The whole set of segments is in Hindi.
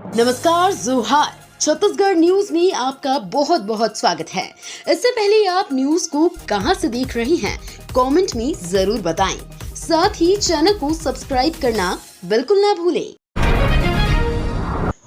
नमस्कार, जोहार। छत्तीसगढ़ न्यूज में आपका बहुत बहुत स्वागत है। इससे पहले आप न्यूज को कहां से देख रहे हैं, कमेंट में जरूर बताएं। साथ ही चैनल को सब्सक्राइब करना बिल्कुल ना भूलें।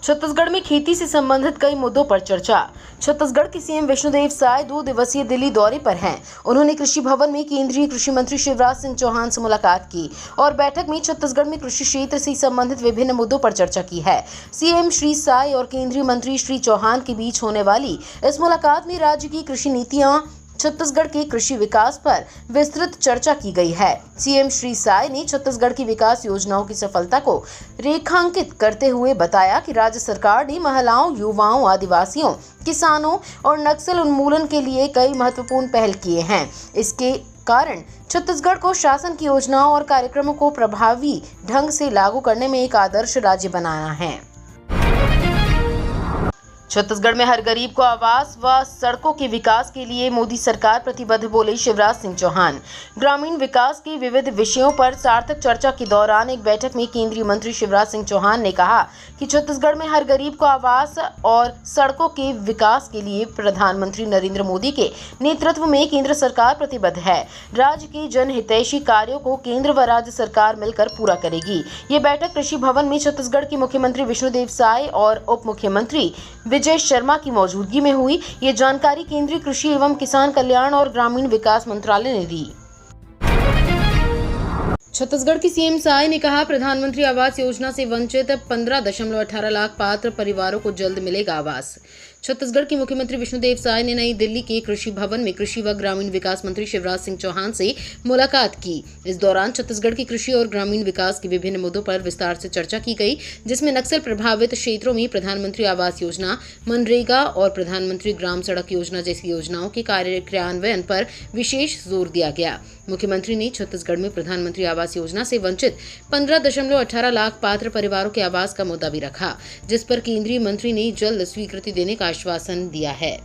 छत्तीसगढ़ में खेती से संबंधित कई मुद्दों पर चर्चा। छत्तीसगढ़ के सीएम विष्णुदेव साय 2 दिवसीय दिल्ली दौरे पर हैं। उन्होंने कृषि भवन में केंद्रीय कृषि मंत्री शिवराज सिंह चौहान से मुलाकात की और बैठक में छत्तीसगढ़ में कृषि क्षेत्र से संबंधित विभिन्न मुद्दों पर चर्चा की है। सीएम श्री साय और केंद्रीय मंत्री श्री चौहान के बीच होने वाली इस मुलाकात में राज्य की कृषि नीतियां, छत्तीसगढ़ के कृषि विकास पर विस्तृत चर्चा की गई है। सीएम श्री साय ने छत्तीसगढ़ की विकास योजनाओं की सफलता को रेखांकित करते हुए बताया कि राज्य सरकार ने महिलाओं, युवाओं, आदिवासियों, किसानों और नक्सल उन्मूलन के लिए कई महत्वपूर्ण पहल किए हैं। इसके कारण छत्तीसगढ़ को शासन की योजनाओं और कार्यक्रमों को प्रभावी ढंग से लागू करने में एक आदर्श राज्य बनाना है। छत्तीसगढ़ में हर गरीब को आवास व सड़कों के विकास के लिए मोदी सरकार प्रतिबद्ध, बोले शिवराज सिंह चौहान। ग्रामीण विकास के विविध विषयों पर सार्थक चर्चा के दौरान एक बैठक में केंद्रीय मंत्री शिवराज सिंह चौहान ने कहा कि छत्तीसगढ़ में हर गरीब को आवास और सड़कों के विकास के लिए प्रधानमंत्री नरेंद्र मोदी के नेतृत्व में केंद्र सरकार प्रतिबद्ध है। राज्य के जनहितैषी कार्यों को केंद्र व राज्य सरकार मिलकर पूरा करेगी। ये बैठक कृषि भवन में छत्तीसगढ़ के मुख्यमंत्री विष्णुदेव साय और उप मुख्यमंत्री विजय शर्मा की मौजूदगी में हुई। ये जानकारी केंद्रीय कृषि एवं किसान कल्याण और ग्रामीण विकास मंत्रालय ने दी। छत्तीसगढ़ की सीएम साय ने कहा, प्रधानमंत्री आवास योजना से वंचित 15.18 लाख पात्र परिवारों को जल्द मिलेगा आवास। छत्तीसगढ़ के मुख्यमंत्री विष्णुदेव साय ने नई दिल्ली के कृषि भवन में कृषि व ग्रामीण विकास मंत्री शिवराज सिंह चौहान से मुलाकात की। इस दौरान छत्तीसगढ़ की कृषि और ग्रामीण विकास के विभिन्न मुद्दों पर विस्तार से चर्चा की गई, जिसमें नक्सल प्रभावित क्षेत्रों में प्रधानमंत्री आवास योजना, मनरेगा और प्रधानमंत्री ग्राम सड़क योजना जैसी योजनाओं के क्रियान्वयन पर विशेष जोर दिया गया। मुख्यमंत्री ने छत्तीसगढ़ में प्रधानमंत्री आवास योजना से वंचित 15.18 लाख पात्र परिवारों के आवास का मुद्दा भी रखा, जिस पर केंद्रीय मंत्री ने जल्द स्वीकृति देने का आश्वासन दिया है।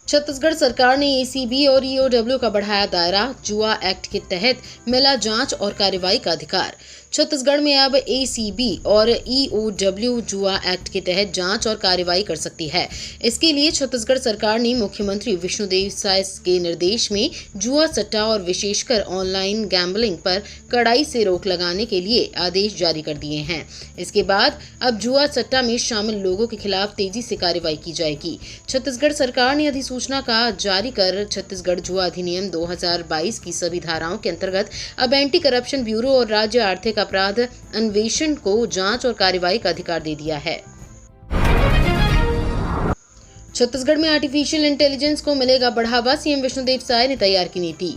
छत्तीसगढ़ सरकार ने एसीबी और ईओडब्ल्यू का बढ़ाया दायरा, जुआ एक्ट के तहत मिला जांच और कार्रवाई का अधिकार। छत्तीसगढ़ में अब एसीबी और ईओडब्ल्यू जुआ एक्ट के तहत जांच और कार्रवाई कर सकती है। इसके लिए छत्तीसगढ़ सरकार ने मुख्यमंत्री विष्णुदेव साय के निर्देश में जुआ सट्टा और विशेषकर ऑनलाइन गैम्बलिंग पर कड़ाई से रोक लगाने के लिए आदेश जारी कर दिए हैं। इसके बाद अब जुआ सट्टा में शामिल लोगों के खिलाफ तेजी से कार्रवाई की जाएगी। छत्तीसगढ़ सरकार ने अधिसूचना का जारी कर छत्तीसगढ़ जुआ अधिनियम 2022 की सभी धाराओं के अंतर्गत अब एंटी करप्शन ब्यूरो और राज्य आर्थिक अपराध अन्वेषण को जांच और कार्रवाई का अधिकार दे दिया है। छत्तीसगढ़ में आर्टिफिशियल इंटेलिजेंस को मिलेगा बढ़ावा, सीएम विष्णुदेव साय ने तैयार की नीति।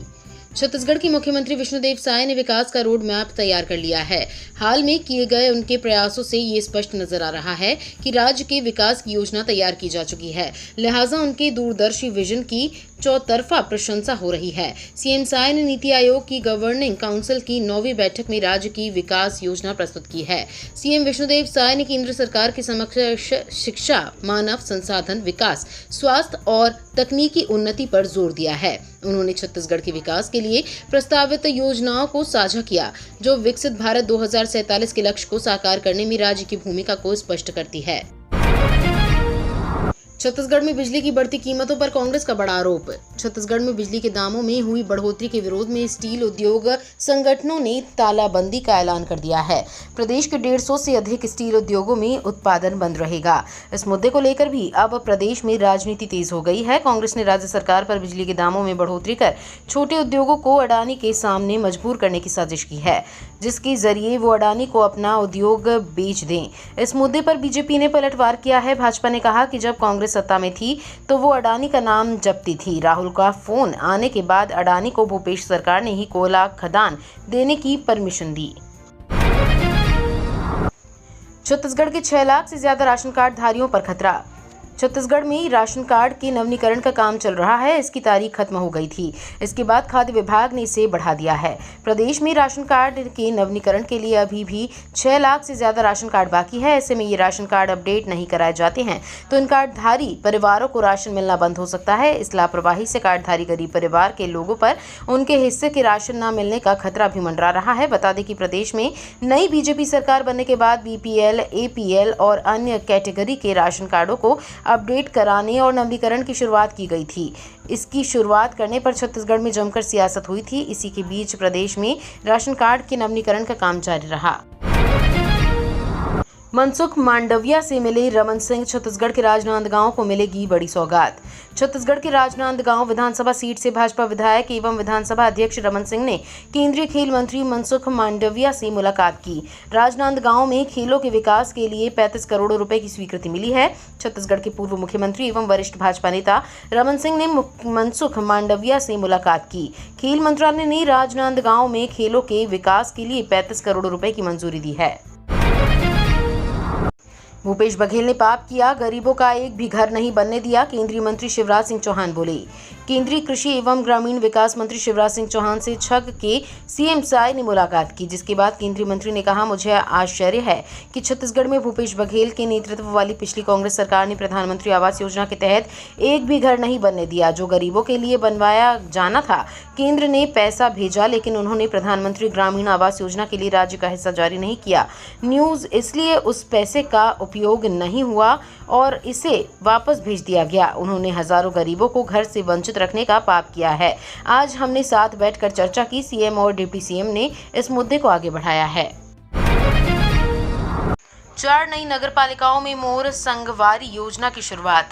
छत्तीसगढ़ के मुख्यमंत्री विष्णुदेव साय ने विकास का रोड मैप तैयार कर लिया है। हाल में किए गए उनके प्रयासों से ये स्पष्ट नजर आ रहा है कि राज्य के विकास की योजना तैयार की जा चुकी है, लिहाजा उनके दूरदर्शी विजन की चौतरफा प्रशंसा हो रही है। सीएम साय ने नीति आयोग की गवर्निंग काउंसिल की 9वीं बैठक में राज्य की विकास योजना प्रस्तुत की है। सीएम विष्णुदेव साय ने केंद्र सरकार के समक्ष शिक्षा, मानव संसाधन विकास, स्वास्थ्य और तकनीकी उन्नति पर जोर दिया है। उन्होंने छत्तीसगढ़ के विकास के लिए प्रस्तावित योजनाओं को साझा किया, जो विकसित भारत 2047 के लक्ष्य को साकार करने में राज्य की भूमिका को स्पष्ट करती है। छत्तीसगढ़ में बिजली की बढ़ती कीमतों पर कांग्रेस का बड़ा आरोप। छत्तीसगढ़ में बिजली के दामों में हुई बढ़ोतरी के विरोध में स्टील उद्योग संगठनों ने तालाबंदी का ऐलान कर दिया है। प्रदेश के 150 से अधिक स्टील उद्योगों में उत्पादन बंद रहेगा। इस मुद्दे को लेकर भी अब प्रदेश में राजनीति तेज हो गई है। कांग्रेस ने राज्य सरकार पर बिजली के दामों में बढ़ोतरी कर छोटे उद्योगों को अडानी के सामने मजबूर करने की साजिश की है, जिसके जरिए वो अडानी को अपना उद्योग बेच दें। इस मुद्दे पर बीजेपी ने पलटवार किया है। भाजपा ने कहा कि जब कांग्रेस सत्ता में थी तो वो अडानी का नाम जपती थी। राहुल का फोन आने के बाद अडानी को भूपेश सरकार ने ही कोयला खदान देने की परमिशन दी। छत्तीसगढ़ के 6 लाख से ज्यादा राशन कार्ड धारियों पर खतरा। छत्तीसगढ़ में राशन कार्ड के नवीनीकरण का काम चल रहा है। इसकी तारीख खत्म हो गई थी। इसके बाद खाद्य विभाग ने इसे बढ़ा दिया है। प्रदेश में राशन कार्ड के नवीनीकरण के लिए अभी भी 6 लाख से ज्यादा राशन कार्ड बाकी है। ऐसे में ये राशन कार्ड अपडेट नहीं कराए जाते हैं तो इन कार्डधारी परिवारों को राशन मिलना बंद हो सकता है। इस लापरवाही से कार्डधारी गरीब परिवार के लोगों पर उनके हिस्से के राशन न मिलने का खतरा भी मंडरा रहा है। बता दें कि प्रदेश में नई बीजेपी सरकार बनने के बाद बीपीएल, एपीएल और अन्य कैटेगरी के राशन कार्डों को अपडेट कराने और नवीनीकरण की शुरुआत की गई थी। इसकी शुरुआत करने पर छत्तीसगढ़ में जमकर सियासत हुई थी। इसी के बीच प्रदेश में राशन कार्ड के नवीनीकरण का काम जारी रहा। मनसुख मांडविया से मिले रमन सिंह, छत्तीसगढ़ के राजनांदगांव को मिलेगी बड़ी सौगात। छत्तीसगढ़ के राजनांदगांव विधानसभा सीट से भाजपा विधायक एवं विधानसभा अध्यक्ष रमन सिंह ने केंद्रीय खेल मंत्री मनसुख मांडविया से मुलाकात की। राजनांदगांव में खेलों के विकास के लिए 35 करोड़ रुपए की स्वीकृति मिली है। छत्तीसगढ़ के पूर्व मुख्यमंत्री एवं वरिष्ठ भाजपा नेता रमन सिंह ने मनसुख मांडविया से मुलाकात की। खेल मंत्रालय ने राजनांदगांव में खेलों के विकास के लिए 35 करोड़ रुपए की मंजूरी दी है। भूपेश बघेल ने पाप किया, गरीबों का एक भी घर नहीं बनने दिया, केंद्रीय मंत्री शिवराज सिंह चौहान बोले। केंद्रीय कृषि एवं ग्रामीण विकास मंत्री शिवराज सिंह चौहान से छग के सीएम साय ने मुलाकात की, जिसके बाद केंद्रीय मंत्री ने कहा, मुझे आश्चर्य है कि छत्तीसगढ़ में भूपेश बघेल के नेतृत्व वाली पिछली कांग्रेस सरकार ने प्रधानमंत्री आवास योजना के तहत एक भी घर नहीं बनने दिया। जो गरीबों के लिए बनवाया जाना था, केंद्र ने पैसा भेजा, लेकिन उन्होंने प्रधानमंत्री ग्रामीण आवास योजना के लिए राज्य का हिस्सा जारी नहीं किया। न्यूज़ इसलिए उस पैसे का उपयोग नहीं हुआ और इसे वापस भेज दिया गया। उन्होंने हजारों गरीबों को घर से वंचित रखने का पाप किया है। आज हमने साथ बैठकर चर्चा की। सीएम और डिप्टी सीएम ने इस मुद्दे को आगे बढ़ाया है। 4 नई नगर पालिकाओं में मोर संगवारी योजना की शुरुआत।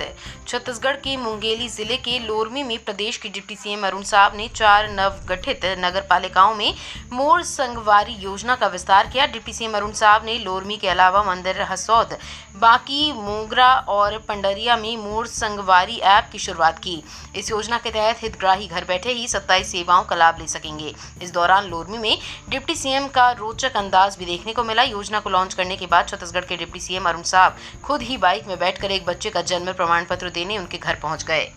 छत्तीसगढ़ के मुंगेली जिले के लोरमी में प्रदेश के डिप्टी सीएम अरुण साव ने 4 नवगठित नगर पालिकाओं में मोर संगवारी योजना का विस्तार किया। डिप्टी सीएम अरुण साव ने लोरमी के अलावा मंदिर, हसौद, बाकी, मोगरा और पंडरिया में मोर संगवारी ऐप की शुरुआत की। इस योजना के तहत हितग्राही घर बैठे ही 27 सेवाओं का लाभ ले सकेंगे। इस दौरान लोरमी में डिप्टी सीएम का रोचक अंदाज भी देखने को मिला। योजना को लॉन्च करने के बाद छत्तीसगढ़ के डिप्टी सीएम अरुण साव खुद ही बाइक में बैठकर एक बच्चे का जन्म प्रमाण पत्र देने उनके घर पहुंच गए।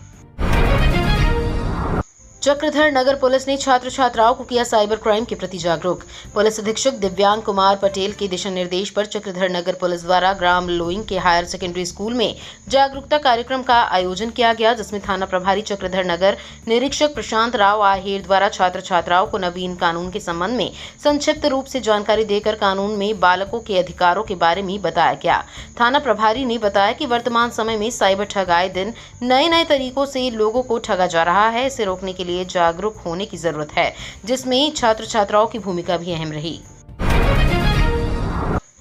चक्रधर नगर पुलिस ने छात्र छात्राओं को किया साइबर क्राइम के प्रति जागरूक। पुलिस अधीक्षक दिव्यांग कुमार पटेल के दिशा निर्देश पर चक्रधर नगर पुलिस द्वारा ग्राम लोइंग के हायर सेकेंडरी स्कूल में जागरूकता कार्यक्रम का आयोजन किया गया, जिसमें थाना प्रभारी चक्रधर नगर निरीक्षक प्रशांत राव आहेर द्वारा छात्र छात्राओं को नवीन कानून के संबंध में संक्षिप्त रूप से जानकारी देकर कानून में बालकों के अधिकारों के बारे में बताया गया। थाना प्रभारी ने बताया कि वर्तमान समय में साइबर ठग आए दिन नए तरीकों से लोगों को ठगा जा रहा है। इसे रोकने के लिए जागरूक होने की जरूरत है, जिसमें छात्र छात्राओं की भूमिका भी अहम रही।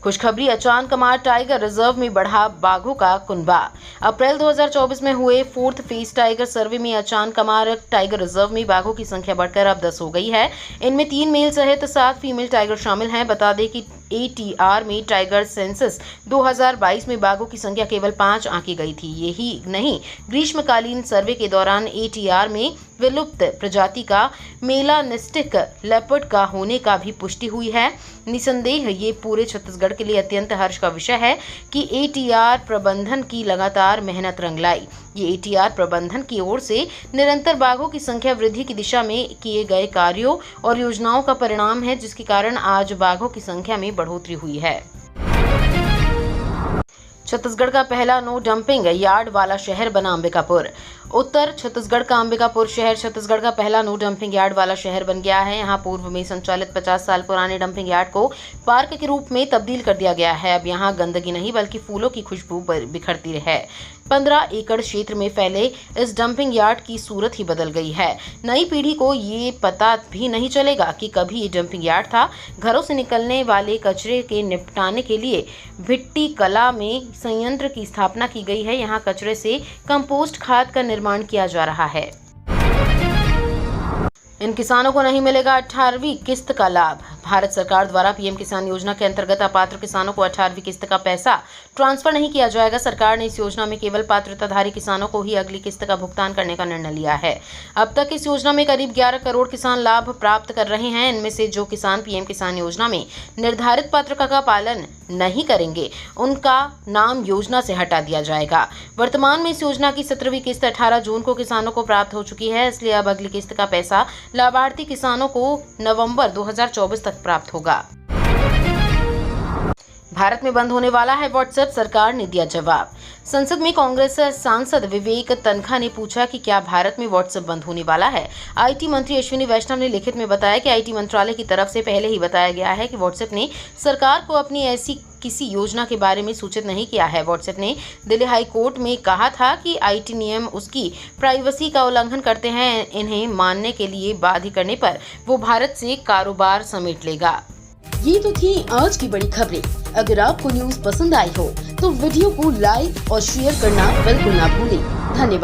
खुशखबरी, अचान कमार टाइगर रिजर्व में बढ़ा बाघों का कुनबा। अप्रैल 2024 में हुए 4th फेज टाइगर सर्वे में अचान कमार टाइगर रिजर्व में बाघों की संख्या बढ़कर अब 10 हो गई है। इनमें 3 मेल सहित 7 फीमेल टाइगर शामिल हैं। बता दें कि ATR में टाइगर सेंसस 2022 में बाघों की संख्या केवल 5 आंकी गई थी। यही नहीं, ग्रीष्मकालीन सर्वे के दौरान ATR में विलुप्त प्रजाति का मेलानिस्टिक लेपर्ड का होने का भी पुष्टि हुई है। निसंदेह ये पूरे छत्तीसगढ़ के लिए अत्यंत हर्ष का विषय है कि ATR प्रबंधन की लगातार मेहनत रंग लाई। ये ATR प्रबंधन की ओर से निरंतर बाघों की संख्या वृद्धि की दिशा में किए गए कार्यों और योजनाओं का परिणाम है, जिसके कारण आज बाघों की संख्या में बढ़ोतरी हुई है। छत्तीसगढ़ का पहला नो डंपिंग यार्ड वाला शहर बना अंबिकापुर। उत्तर छत्तीसगढ़ का अंबिकापुर शहर छत्तीसगढ़ का पहला नो डंपिंग यार्ड वाला शहर बन गया है। यहाँ पूर्व में संचालित 50 साल पुराने डंपिंग यार्ड को पार्क के रूप में तब्दील कर दिया गया है। अब यहाँ गंदगी नहीं बल्कि फूलों की खुशबू बिखरती है। 15 एकड़ क्षेत्र में फैले इस डंपिंग यार्ड की सूरत ही बदल गई है। नई पीढ़ी को ये पता भी नहीं चलेगा कि कभी ये डंपिंग यार्ड था। घरों से निकलने वाले कचरे के निपटाने के लिए भिट्टी कला में संयंत्र की स्थापना की गई है। यहाँ कचरे से कंपोस्ट खाद का निर्माण किया जा रहा है। इन किसानों को नहीं मिलेगा 18वीं किस्त का लाभ। भारत सरकार द्वारा पीएम किसान योजना के अंतर्गत अपात्र किसानों को 18वीं किस्त का पैसा ट्रांसफर नहीं किया जाएगा। सरकार ने इस योजना में केवल पात्रताधारी किसानों को ही अगली किस्त का भुगतान करने का निर्णय लिया है। अब तक इस योजना में करीब 11 करोड़ किसान लाभ प्राप्त कर रहे हैं। इनमें से जो किसान पीएम किसान योजना में निर्धारित पात्रता का पालन नहीं करेंगे, उनका नाम योजना से हटा दिया जाएगा। वर्तमान में इस योजना की 17वीं किस्त 18 जून को किसानों को प्राप्त हो चुकी है, इसलिए अब अगली किस्त का पैसा लाभार्थी किसानों को नवंबर 2024 तक प्राप्त होगा। भारत में बंद होने वाला है व्हाट्सएप, सरकार ने दिया जवाब। संसद में कांग्रेस सांसद विवेक तनखा ने पूछा कि क्या भारत में व्हाट्सएप बंद होने वाला है। आईटी मंत्री अश्विनी वैष्णव ने लिखित में बताया कि आईटी मंत्रालय की तरफ से पहले ही बताया गया है कि व्हाट्सएप ने सरकार को अपनी ऐसी किसी योजना के बारे में सूचित नहीं किया है। व्हाट्सएप ने दिल्ली हाई कोर्ट में कहा था कि आईटी नियम उसकी प्राइवेसी का उल्लंघन करते हैं। इन्हें मानने के लिए बाध्य करने पर वो भारत से कारोबार समेट लेगा। ये तो थी आज की बड़ी खबरें। अगर आपको न्यूज़ पसंद आई हो तो वीडियो को लाइक और शेयर करना बिल्कुल ना भूलें। धन्यवाद।